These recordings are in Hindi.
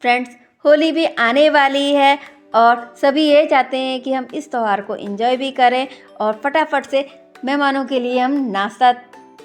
फ्रेंड्स, होली भी आने वाली है और सभी ये चाहते हैं कि हम इस त्यौहार को एंजॉय भी करें और फटाफट से मेहमानों के लिए हम नाश्ता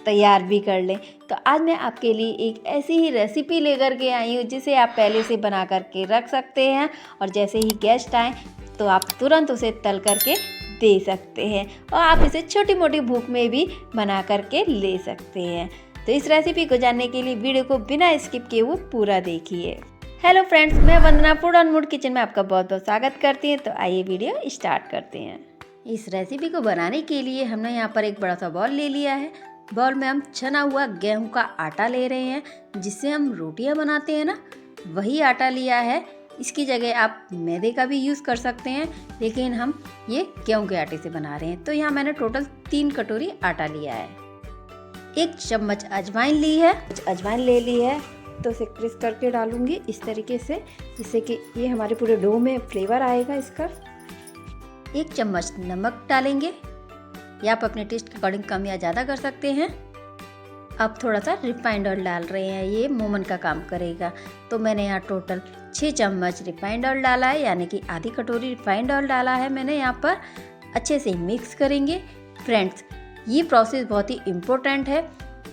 तैयार भी कर लें। तो आज मैं आपके लिए एक ऐसी ही रेसिपी लेकर के आई हूँ जिसे आप पहले से बना करके रख सकते हैं और जैसे ही गेस्ट आएँ तो आप तुरंत उसे तल करके दे सकते हैं और आप इसे छोटी मोटी भूख में भी बना करके ले सकते हैं। तो इस रेसिपी को जानने के लिए वीडियो को बिना स्किप किए वो पूरा देखिए। हेलो फ्रेंड्स, मैं वंदना फूड ऑन मूड किचन में आपका बहुत बहुत स्वागत करती हूँ। तो आइए वीडियो स्टार्ट करते हैं। इस रेसिपी को बनाने के लिए हमने यहाँ पर एक बड़ा सा बॉल ले लिया है। बॉल में हम छना हुआ गेहूं का आटा ले रहे हैं, जिससे हम रोटियां बनाते हैं ना, वही आटा लिया है। इसकी जगह आप मैदे का भी यूज़ कर सकते हैं, लेकिन हम ये गेहूं के आटे से बना रहे हैं। तो यहाँ मैंने टोटल 3 कटोरी आटा लिया है। 1 चम्मच अजवाइन ली है। अजवाइन ले ली है तो इसे क्रिस करके डालूंगी इस तरीके से, जिससे कि ये हमारे पूरे डो में फ्लेवर आएगा इसका। 1 चम्मच नमक डालेंगे, या आप अपने टेस्ट के अकॉर्डिंग कम या ज़्यादा कर सकते हैं। अब थोड़ा सा रिफाइंड ऑयल डाल रहे हैं, ये मोमन का काम करेगा। तो मैंने यहाँ टोटल 6 चम्मच रिफाइंड ऑयल डाला है, यानी कि आधी कटोरी रिफाइंड ऑयल डाला है मैंने यहाँ पर। अच्छे से मिक्स करेंगे। फ्रेंड्स, ये प्रोसेस बहुत ही इम्पोर्टेंट है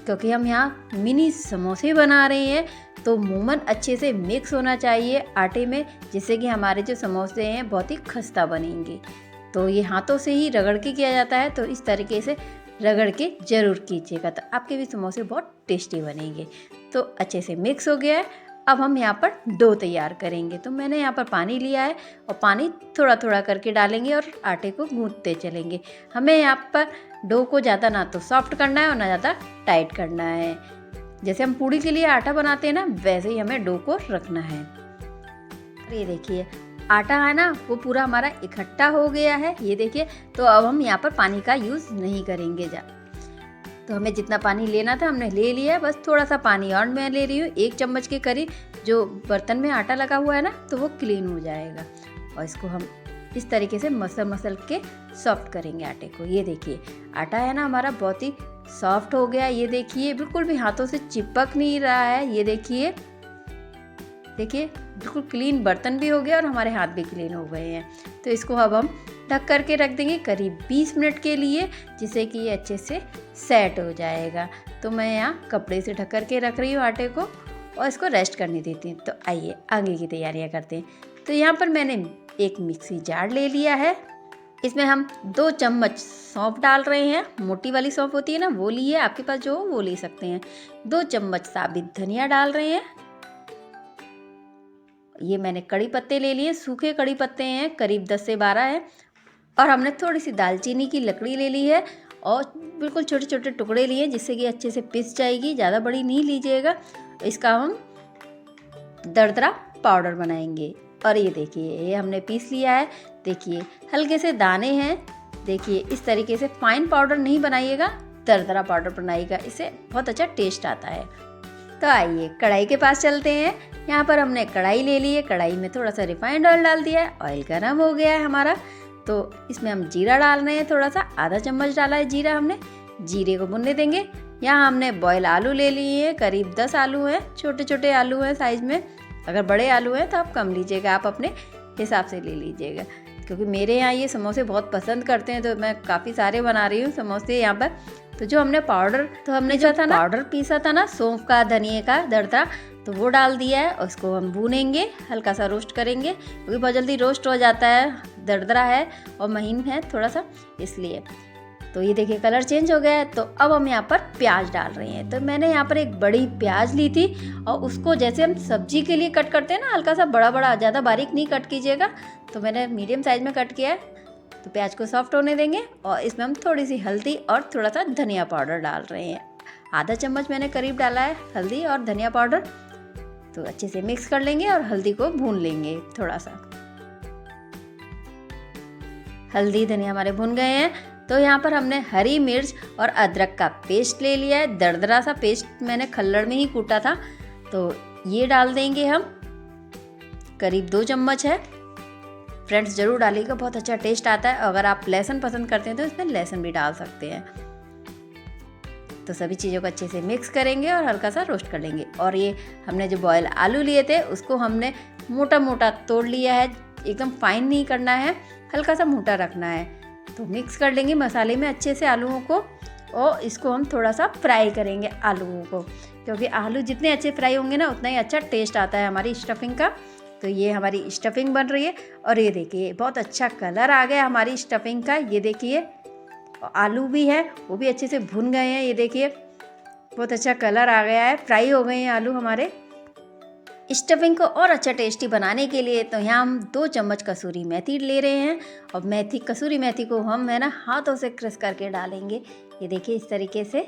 क्योंकि हम यहाँ मिनी समोसे बना रहे हैं। तो मोमन अच्छे से मिक्स होना चाहिए आटे में, जिससे कि हमारे जो समोसे हैं बहुत ही खस्ता बनेंगे। तो ये हाथों से ही रगड़ के किया जाता है, तो इस तरीके से रगड़ के ज़रूर कीजिएगा, तो आपके भी समोसे बहुत टेस्टी बनेंगे। तो अच्छे से मिक्स हो गया है। अब हम यहाँ पर डो तैयार करेंगे। तो मैंने यहाँ पर पानी लिया है और पानी थोड़ा थोड़ा करके डालेंगे और आटे को गूंथते चलेंगे। हमें यहाँ पर डो को ज़्यादा ना तो सॉफ्ट करना है और ना ज़्यादा टाइट करना है। जैसे हम पूड़ी के लिए आटा बनाते हैं ना, वैसे ही हमें डो को रखना है। ये देखिए आटा है ना, वो पूरा हमारा इकट्ठा हो गया है, ये देखिए। तो अब हम यहाँ पर पानी का यूज़ नहीं करेंगे। तो हमें जितना पानी लेना था हमने ले लिया है, बस थोड़ा सा पानी और मैं ले रही हूँ 1 चम्मच के करीब। जो बर्तन में आटा लगा हुआ है ना, तो वो क्लीन हो जाएगा। और इसको हम इस तरीके से मसल के सॉफ्ट करेंगे आटे को। ये देखिए आटा है ना हमारा बहुत ही सॉफ्ट हो गया। ये देखिए बिल्कुल भी हाथों से चिपक नहीं रहा है। ये देखिए बिल्कुल क्लीन बर्तन भी हो गया और हमारे हाथ भी क्लीन हो गए हैं। तो इसको अब हम ढक करके रख देंगे करीब 20 मिनट के लिए, जिससे कि ये अच्छे से सेट हो जाएगा। तो मैं यहाँ कपड़े से ढक करके रख रही हूँ आटे को और इसको रेस्ट करने देती हूँ। तो आइए आगे की तैयारियाँ करते हैं। तो यहाँ पर मैंने एक मिक्सी जार ले लिया है। इसमें हम 2 चम्मच सौंफ डाल रहे हैं। मोटी वाली सौंफ होती है ना, वो ली है, आपके पास जो हो वो ले सकते हैं। 2 चम्मच साबित धनिया डाल रहे हैं। ये मैंने कड़ी पत्ते ले लिए, सूखे कड़ी पत्ते हैं, करीब 10 से 12 हैं। और हमने थोड़ी सी दालचीनी की लकड़ी ले ली है और बिल्कुल छोटे छोटे टुकड़े लिए, जिससे कि अच्छे से पिस जाएगी। ज़्यादा बड़ी नहीं लीजिएगा। इसका हम दरदरा पाउडर बनाएंगे। और ये देखिए ये हमने पीस लिया है। देखिए हल्के से दाने हैं। देखिए इस तरीके से फाइन पाउडर नहीं बनाइएगा, दरदरा पाउडर बनाइएगा, इससे बहुत अच्छा टेस्ट आता है। तो आइए कढ़ाई के पास चलते हैं। यहाँ पर हमने कढ़ाई ले ली है। कढ़ाई में थोड़ा सा रिफाइंड ऑयल डाल दिया है। ऑयल गर्म हो गया है हमारा, तो इसमें हम जीरा डाल रहे हैं। थोड़ा सा आधा चम्मच डाला है जीरा हमने। जीरे को भुनने देंगे। यहाँ हमने बॉयल आलू ले लिए हैं, करीब 10 आलू हैं, छोटे छोटे आलू हैं साइज में। अगर बड़े आलू हैं तो आप कम लीजिएगा, आप अपने हिसाब से ले लीजिएगा, क्योंकि मेरे यहाँ ये समोसे बहुत पसंद करते हैं, तो मैं काफ़ी सारे बना रही हूँ समोसे यहाँ पर। तो जो हमने पाउडर पीसा था ना सौंफ का, धनिए का दरदरा, तो वो डाल दिया है। उसको हम भूनेंगे, हल्का सा रोस्ट करेंगे, क्योंकि बहुत जल्दी रोस्ट हो जाता है, दरदरा है और महीन है थोड़ा सा, इसलिए। तो ये देखिए कलर चेंज हो गया है। तो अब हम यहाँ पर प्याज डाल रहे हैं। तो मैंने यहाँ पर एक बड़ी प्याज ली थी और उसको जैसे हम सब्जी के लिए कट करते हैं ना, हल्का सा बड़ा बड़ा, ज़्यादा बारीक नहीं कट कीजिएगा। तो मैंने मीडियम साइज में कट किया है। तो प्याज को सॉफ्ट होने देंगे और इसमें हम थोड़ी सी हल्दी और थोड़ा सा धनिया पाउडर डाल रहे हैं। आधा चम्मच मैंने करीब डाला है हल्दी और धनिया पाउडर। तो अच्छे से मिक्स कर लेंगे और हल्दी को भून लेंगे थोड़ा सा। हल्दी धनिया हमारे भुन गए हैं। तो यहाँ पर हमने हरी मिर्च और अदरक का पेस्ट ले लिया है। दरदरा सा पेस्ट मैंने खल्लड़ में ही कूटा था। तो ये डाल देंगे हम, करीब 2 चम्मच है। फ्रेंड्स ज़रूर डालिएगा, बहुत अच्छा टेस्ट आता है। अगर आप लहसुन पसंद करते हैं तो इसमें लहसुन भी डाल सकते हैं। तो सभी चीज़ों को अच्छे से मिक्स करेंगे और हल्का सा रोस्ट कर लेंगे। और ये हमने जो बॉयल आलू लिए थे उसको हमने मोटा मोटा तोड़ लिया है, एकदम फाइन नहीं करना है, हल्का सा मोटा रखना है। तो मिक्स कर लेंगे मसाले में अच्छे से आलूओं को, और इसको हम थोड़ा सा फ्राई करेंगे आलूओं को, क्योंकि आलू जितने अच्छे फ्राई होंगे ना उतना ही अच्छा टेस्ट आता है हमारी स्टफिंग का। तो ये हमारी स्टफिंग बन रही है और ये देखिए बहुत अच्छा कलर आ गया हमारी स्टफिंग का। ये देखिए आलू भी है वो भी अच्छे से भुन गए हैं, ये देखिए बहुत अच्छा कलर आ गया है, फ्राई हो गए हैं आलू हमारे। स्टफिंग को और अच्छा टेस्टी बनाने के लिए तो यहाँ हम 2 चम्मच कसूरी मेथी ले रहे हैं, और कसूरी मेथी को हम है ना हाथों से क्रश करके डालेंगे। ये देखिए इस तरीके से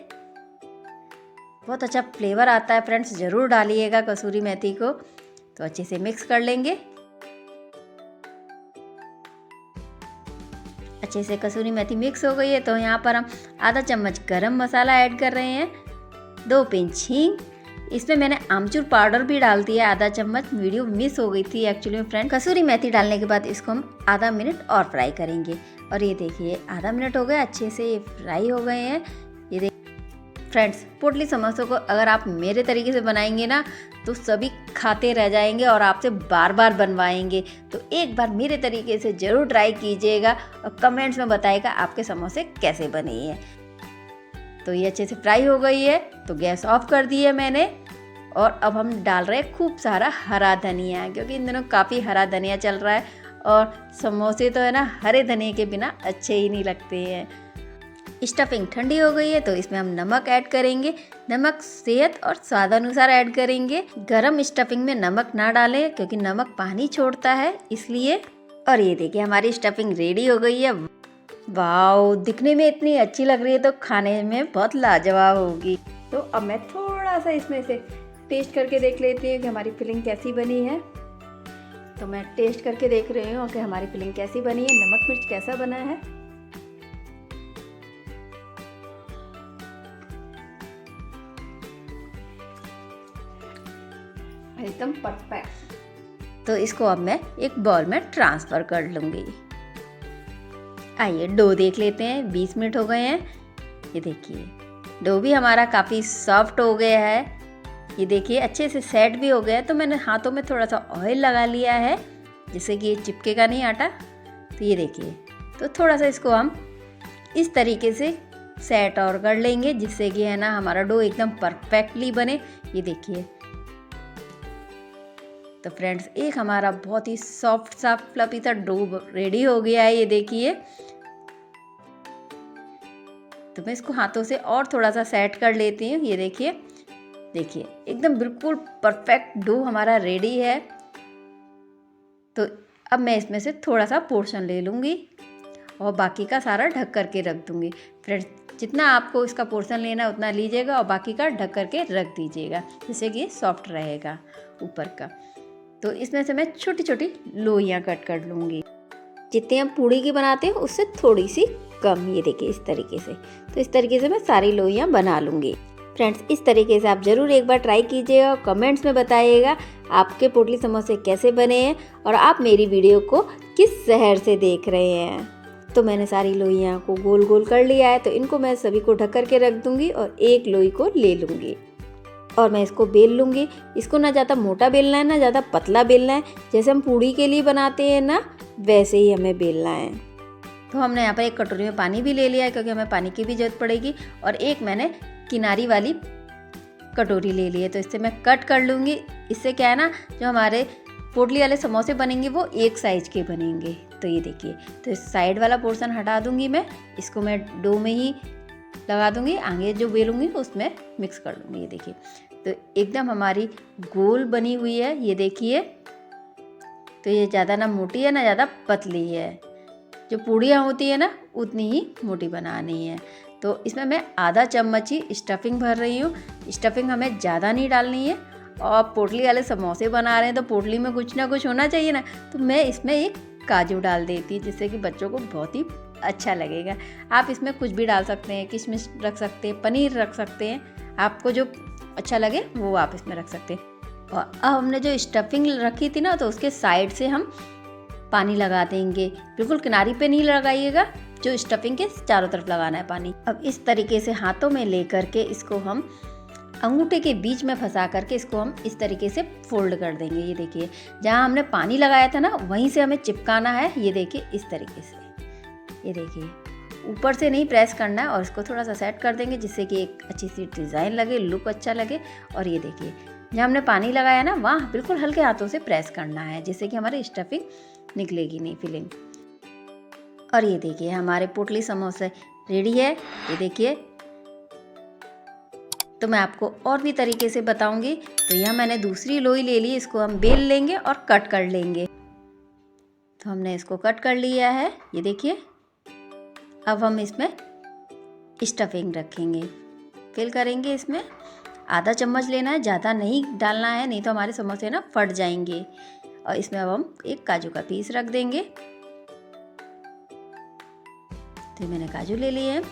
बहुत अच्छा फ्लेवर आता है फ्रेंड्स, ज़रूर डालिएगा कसूरी मेथी को। तो अच्छे से मिक्स कर लेंगे। अच्छे से कसूरी मेथी मिक्स हो गई है तो यहाँ पर हम आधा चम्मच गरम मसाला ऐड कर रहे हैं, 2 पिंच हींग, इसमें मैंने आमचूर पाउडर भी डाल दिया आधा चम्मच, वीडियो मिस हो गई थी एक्चुअली में फ्रेंड। कसूरी मेथी डालने के बाद इसको हम आधा मिनट और फ्राई करेंगे। और ये देखिए आधा मिनट हो गया, अच्छे से ये फ्राई हो गए हैं। ये देखिए फ्रेंड्स, पोटली समोसों को अगर आप मेरे तरीके से बनाएंगे ना तो सभी खाते रह जाएंगे और आपसे बार बार बनवाएंगे। तो एक बार मेरे तरीके से ज़रूर ट्राई कीजिएगा और कमेंट्स में बताइएगा आपके समोसे कैसे बने हैं। तो ये अच्छे से फ्राई हो गई है तो गैस ऑफ कर दी है मैंने। और अब हम डाल रहे हैं खूब सारा हरा धनिया, क्योंकि इन दिनों काफ़ी हरा धनिया चल रहा है और समोसे तो है ना हरे धनिया के बिना अच्छे ही नहीं लगते हैं। स्टफिंग ठंडी हो गई है तो इसमें हम नमक ऐड करेंगे। नमक सेहत और स्वाद अनुसार ऐड करेंगे। गरम स्टफिंग में नमक ना डालें क्योंकि नमक पानी छोड़ता है इसलिए। और ये देखिए हमारी स्टफिंग रेडी हो गई है। वाओ, दिखने में इतनी अच्छी लग रही है तो खाने में बहुत लाजवाब होगी। तो अब मैं थोड़ा सा इसमें से टेस्ट करके देख लेती हूँ कि हमारी फिलिंग कैसी बनी है। तो मैं टेस्ट करके देख रही हूँ कि हमारी फिलिंग कैसी बनी है, नमक मिर्च कैसा बना है। एकदम परफेक्ट। तो इसको अब मैं एक बाउल में ट्रांसफ़र कर लूँगी। आइए डो देख लेते हैं, 20 मिनट हो गए हैं। ये देखिए डो भी हमारा काफ़ी सॉफ्ट हो गया है। ये देखिए अच्छे से सेट भी हो गया है। तो मैंने हाथों में थोड़ा सा ऑयल लगा लिया है जिससे कि ये चिपकेगा नहीं आटा। तो ये देखिए, तो थोड़ा सा इसको हम इस तरीके से सेट और कर लेंगे जिससे कि है ना हमारा डो एकदम परफेक्टली बने। ये देखिए तो फ्रेंड्स, एक हमारा बहुत ही सॉफ्ट सा फ्लफी सा डो रेडी हो गया है। ये देखिए, तो मैं इसको हाथों से और थोड़ा सा सेट कर लेती हूँ। ये देखिए एकदम बिल्कुल परफेक्ट डो हमारा रेडी है। तो अब मैं इसमें से थोड़ा सा पोर्शन ले लूँगी और बाकी का सारा ढक करके रख दूँगी। फ्रेंड्स, जितना आपको इसका पोर्शन लेना है उतना लीजिएगा और बाकी का ढक करके रख दीजिएगा जिससे कि सॉफ्ट रहेगा ऊपर का। तो इसमें से मैं छोटी छोटी लोइयाँ कट कर लूँगी, जितने हम पूड़ी की बनाते हैं उससे थोड़ी सी कम। ये देखिए इस तरीके से। तो इस तरीके से मैं सारी लोइयाँ बना लूँगी। फ्रेंड्स, इस तरीके से आप ज़रूर एक बार ट्राई कीजिएगा और कमेंट्स में बताइएगा आपके पोटली समोसे कैसे बने हैं और आप मेरी वीडियो को किस शहर से देख रहे हैं। तो मैंने सारी लोइयाँ को गोल गोल कर लिया है। तो इनको मैं सभी को ढक करके रख दूँगी और एक लोई को ले लूँगी और मैं इसको बेल लूँगी। इसको ना ज़्यादा मोटा बेलना है ना ज़्यादा पतला बेलना है, जैसे हम पूड़ी के लिए बनाते हैं ना वैसे ही हमें बेलना है। तो हमने यहाँ पर एक कटोरी में पानी भी ले लिया है क्योंकि हमें पानी की भी ज़रूरत पड़ेगी। और एक मैंने किनारी वाली कटोरी ले ली है तो इससे मैं कट कर लूँगी। इससे क्या है ना, जो हमारे पोटली वाले समोसे बनेंगे वो एक साइज़ के बनेंगे। तो ये देखिए, तो इस साइड वाला पोर्शन हटा दूँगी मैं, इसको मैं डो में ही लगा दूँगी, आगे जो बेलूँगी उसमें मिक्स कर लूँगी। ये देखिए, तो एकदम हमारी गोल बनी हुई है। ये देखिए, तो ये ज़्यादा ना मोटी है ना ज़्यादा पतली है। जो पूड़ियाँ होती है ना उतनी ही मोटी बनानी है। तो इसमें मैं आधा चम्मच ही स्टफिंग भर रही हूँ। स्टफिंग हमें ज़्यादा नहीं डालनी है। और पोटली वाले समोसे बना रहे हैं तो पोटली में कुछ ना कुछ होना चाहिए ना, तो मैं इसमें एक काजू डाल देती हूँ जिससे कि बच्चों को बहुत ही अच्छा लगेगा। आप इसमें कुछ भी डाल सकते हैं, किशमिश रख सकते हैं, पनीर रख सकते हैं, आपको जो अच्छा लगे वो आप इसमें रख सकते हैं। और अब हमने जो स्टफिंग रखी थी ना तो उसके साइड से हम पानी लगा देंगे। बिल्कुल किनारी पे नहीं लगाइएगा, जो स्टफिंग के चारों तरफ लगाना है पानी। अब इस तरीके से हाथों में ले करके इसको हम अंगूठे के बीच में फंसा करके इसको हम इस तरीके से फोल्ड कर देंगे। ये देखिए, जहाँ हमने पानी लगाया था ना वहीं से हमें चिपकाना है। ये देखिए इस तरीके से, ये देखिए ऊपर से नहीं प्रेस करना है, और इसको थोड़ा सा सेट कर देंगे जिससे कि एक अच्छी सी डिज़ाइन लगे, लुक अच्छा लगे। और ये देखिए जहाँ हमने पानी लगाया ना वहाँ बिल्कुल हल्के हाथों से प्रेस करना है जिससे कि हमारी स्टफिंग निकलेगी नहीं, फिलिंग। और ये देखिए हमारे पोटली समोसे रेडी है। ये देखिए, तो मैं आपको और भी तरीके से बताऊंगी। तो यहाँ मैंने दूसरी लोई ले ली, इसको हम बेल लेंगे और कट कर लेंगे। तो हमने इसको कट कर लिया है, ये देखिए। अब हम इसमें स्टफिंग रखेंगे, फिल करेंगे। इसमें आधा चम्मच लेना है, ज़्यादा नहीं डालना है, नहीं तो हमारे समोसे ना फट जाएंगे। और इसमें अब हम एक काजू का पीस रख देंगे। तो मैंने काजू ले लिए हैं,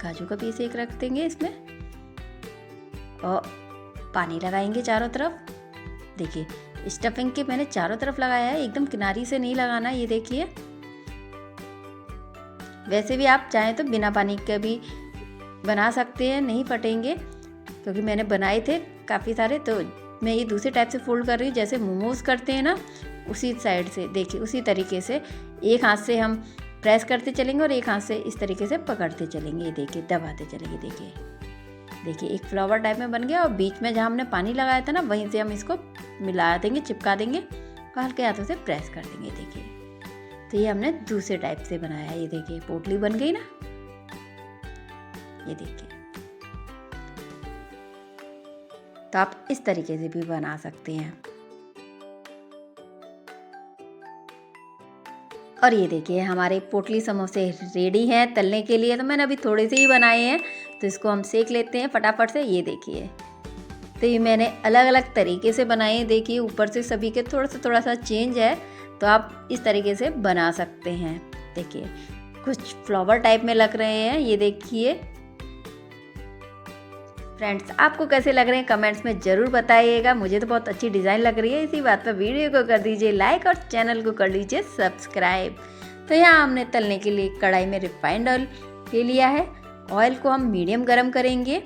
काजू का पीस एक रख देंगे इसमें। और पानी लगाएंगे चारों तरफ। देखिए स्टफिंग के मैंने चारों तरफ लगाया है, एकदम किनारी से नहीं लगाना। ये देखिए, वैसे भी आप चाहें तो बिना पानी के भी बना सकते हैं, नहीं फटेंगे, क्योंकि मैंने बनाए थे काफ़ी सारे। तो मैं ये दूसरे टाइप से फोल्ड कर रही हूँ, जैसे मोमोज करते हैं ना उसी साइड से। देखिए उसी तरीके से एक हाथ से हम प्रेस करते चलेंगे और एक हाथ से इस तरीके से पकड़ते चलेंगे। ये देखिए दबाते चलेंगे। देखिए एक फ्लावर टाइप में बन गया, और बीच में जहाँ हमने पानी लगाया था ना वहीं से हम इसको मिला देंगे, चिपका देंगे और हल्के हाथों से प्रेस कर देंगे। देखिए तो ये हमने दूसरे टाइप से बनाया है। ये देखिए पोटली बन गई ना, ये देखिए। तो आप इस तरीके से भी बना सकते हैं। और ये देखिए हमारे पोटली समोसे रेडी हैं तलने के लिए। तो मैंने अभी थोड़े से ही बनाए हैं, तो इसको हम सेक लेते हैं फटाफट से। ये देखिए, तो ये मैंने अलग अलग तरीके से बनाए हैं। देखिए ऊपर से सभी के थोड़ा सा चेंज है, तो आप इस तरीके से बना सकते हैं। देखिए कुछ फ्लावर टाइप में लग रहे हैं। ये देखिए फ्रेंड्स, आपको कैसे लग रहे हैं कमेंट्स में ज़रूर बताइएगा। मुझे तो बहुत अच्छी डिज़ाइन लग रही है। इसी बात पर वीडियो को कर दीजिए लाइक और चैनल को कर लीजिए सब्सक्राइब। तो यहाँ हमने तलने के लिए कढ़ाई में रिफाइंड ऑयल ले लिया है। ऑयल को हम मीडियम गरम करेंगे।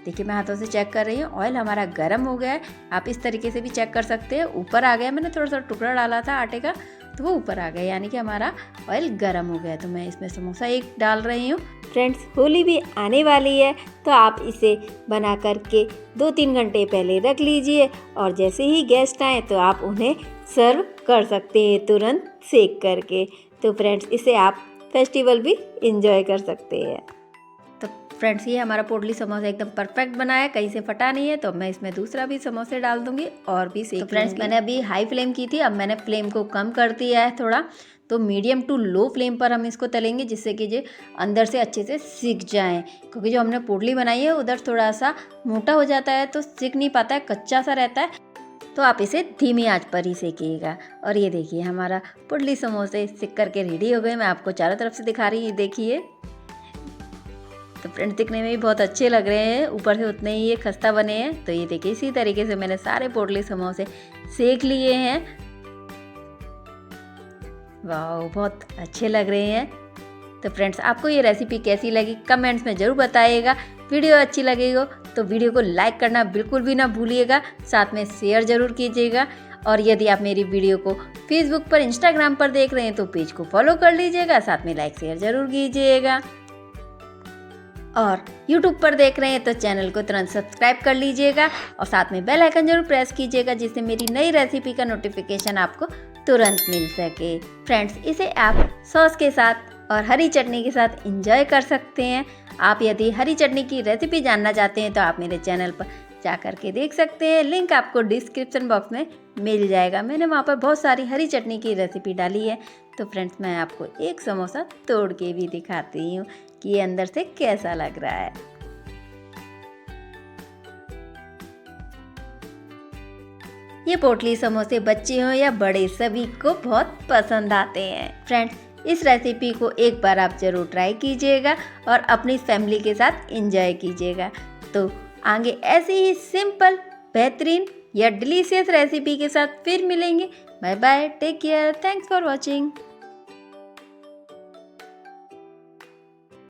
देखिए मैं हाथों से चेक कर रही हूँ, ऑयल हमारा गरम हो गया है। आप इस तरीके से भी चेक कर सकते हैं। ऊपर आ गया, मैंने थोड़ा सा टुकड़ा डाला था आटे का, तो वो ऊपर आ गया, यानी कि हमारा ऑयल गरम हो गया। तो मैं इसमें समोसा एक डाल रही हूँ। फ्रेंड्स होली भी आने वाली है, तो आप इसे बना करके 2-3 घंटे पहले रख लीजिए, और जैसे ही गेस्ट आए तो आप उन्हें सर्व कर सकते हैं तुरंत सेक करके। तो फ्रेंड्स इसे आप फेस्टिवल भी इंजॉय कर सकते हैं। तो फ्रेंड्स ये हमारा पोटली समोसा एकदम परफेक्ट बना है, कहीं से फटा नहीं है। तो मैं इसमें दूसरा भी समोसे डाल दूंगी और भी सेक। तो फ्रेंड्स मैंने अभी हाई फ्लेम की थी, अब मैंने फ्लेम को कम कर दिया है थोड़ा। तो मीडियम टू लो फ्लेम पर हम इसको तलेंगे, जिससे कि जो अंदर से अच्छे से सिक जाएं। क्योंकि जो हमने पोटली बनाई है उधर थोड़ा सा मोटा हो जाता है, तो सिक नहीं पाता है, कच्चा सा रहता है। तो आप इसे धीमी आंच पर ही सेकिएगा। और ये देखिए हमारा पोटली समोसे सिक करके रेडी हो गए। मैं आपको चारों तरफ से दिखा रही हूँ, देखिए। तो फ्रेंड्स दिखने में भी बहुत अच्छे लग रहे हैं, ऊपर से उतने ही ये खस्ता बने हैं। तो ये देखिए इसी तरीके से मैंने सारे पोटली समोसे सेक लिए हैं। वाह बहुत अच्छे लग रहे हैं। तो फ्रेंड्स आपको ये रेसिपी कैसी लगी कमेंट्स में ज़रूर बताइएगा। वीडियो अच्छी लगेगी तो वीडियो को लाइक करना बिल्कुल भी ना भूलिएगा, साथ में शेयर ज़रूर कीजिएगा। और यदि आप मेरी वीडियो को फेसबुक पर, इंस्टाग्राम पर देख रहे हैं तो पेज को फॉलो कर लीजिएगा, साथ में लाइक शेयर ज़रूर कीजिएगा। और YouTube पर देख रहे हैं तो चैनल को तुरंत सब्सक्राइब कर लीजिएगा, और साथ में बेल आइकन जरूर प्रेस कीजिएगा, जिससे मेरी नई रेसिपी का नोटिफिकेशन आपको तुरंत मिल सके। फ्रेंड्स इसे आप सॉस के साथ और हरी चटनी के साथ एंजॉय कर सकते हैं। आप यदि हरी चटनी की रेसिपी जानना चाहते हैं तो आप मेरे चैनल पर जा कर के देख सकते हैं, लिंक आपको डिस्क्रिप्शन बॉक्स में मिल जाएगा। मैंने वहाँ पर बहुत सारी हरी चटनी की रेसिपी डाली है। तो फ्रेंड्स मैं आपको एक समोसा तोड़ के भी दिखाती हूँ कि ये अंदर से कैसा लग रहा है। ये पोटली समोसे बच्चे हों या बड़े सभी को बहुत पसंद आते हैं। फ्रेंड्स इस रेसिपी को एक बार आप ज़रूर ट्राई कीजिएगा और अपनी फैमिली के साथ एंजॉय कीजिएगा। तो आगे ऐसी ही सिंपल, बेहतरीन या डिलीशियस रेसिपी के साथ फिर मिलेंगे। Bye bye, take care, thanks for watching.